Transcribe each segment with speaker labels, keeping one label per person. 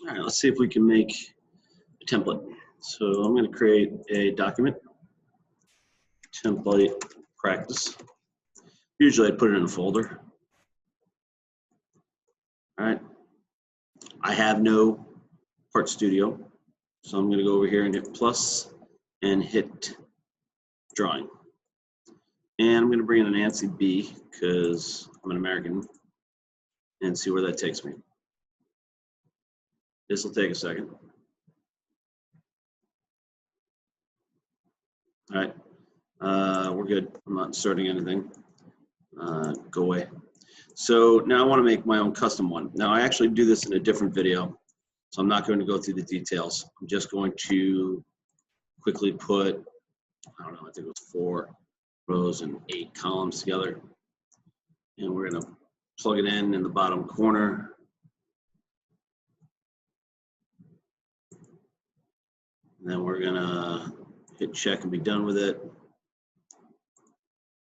Speaker 1: All right, let's see if we can make a template. So I'm going to create a document, template practice. Usually I put it in a folder. All right. I have no Part Studio, so I'm going to go over here and hit plus and hit drawing. And I'm going to bring in an ANSI B because I'm an American and see where that takes me. This will take a second. All right, we're good. I'm not inserting anything. Go away. So now I want to make my own custom one. Now I actually do this in a different video, so I'm not going to go through the details. I'm just going to quickly put, I don't know, I think it was 4 rows and 8 columns together. And we're going to plug it in the bottom corner. And then we're going to hit check and be done with it.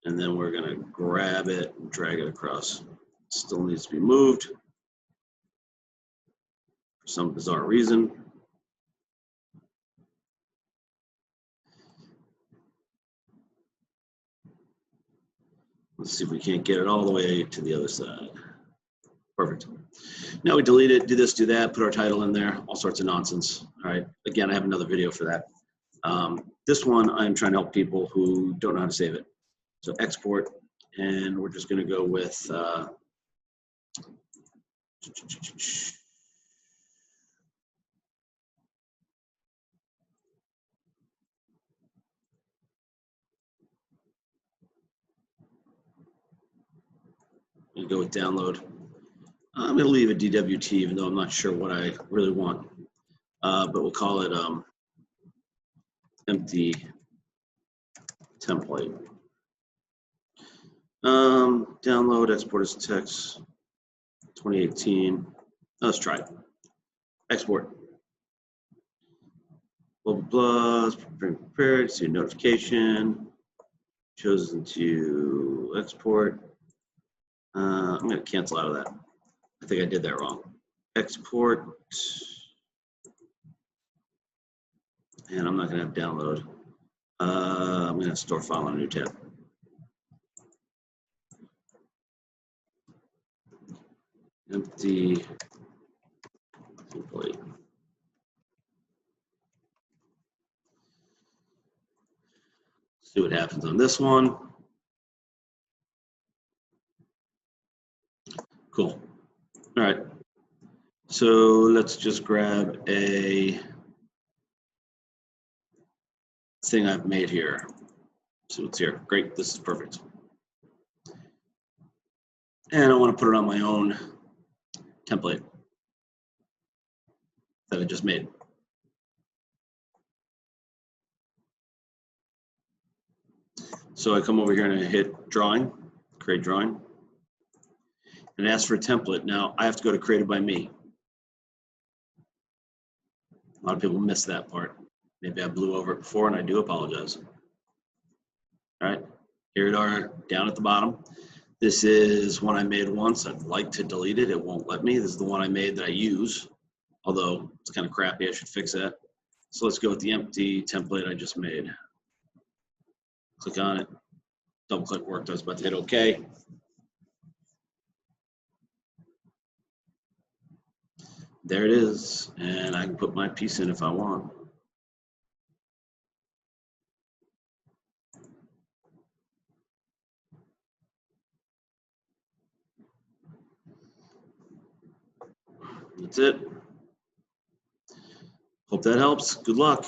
Speaker 1: And then we're going to grab it and drag it across. Still needs to be moved for some bizarre reason. Let's see if we can't get it all the way to the other side. Perfect. Now we delete it, do this, do that, put our title in there, all sorts of nonsense. All right. Again, I have another video for that. This one, I'm trying to help people who don't know how to save it. So export, and we're just going to go with and go with download. I'm going to leave a DWT, even though I'm not sure what I really want. But we'll call it empty template. Download, export as text, 2018. Let's try it. Export. Blah, blah, blah. Prepared, see a notification. Chosen to export. I'm going to cancel out of that. I think I did that wrong. Export. And I'm not going to have download. I'm going to store file on a new tab. Empty template. See what happens on this one. Cool. All right. So let's just grab a thing I've made here. See what's here. Great. This is perfect. And I want to put it on my own template that I just made. So I come over here and I hit drawing, create drawing, and it asks for a template. Now I have to go to created by me. A lot of people miss that part. Maybe I blew over it before and I do apologize. All right, here it are down at the bottom. This is one I made once. I'd like to delete it. It won't let me. This is the one I made that I use, although it's kind of crappy. I should fix that. So let's go with the empty template I just made. Click on it. Double click worked. I was about to hit OK. There it is. And I can put my piece in if I want. That's it. Hope that helps. Good luck.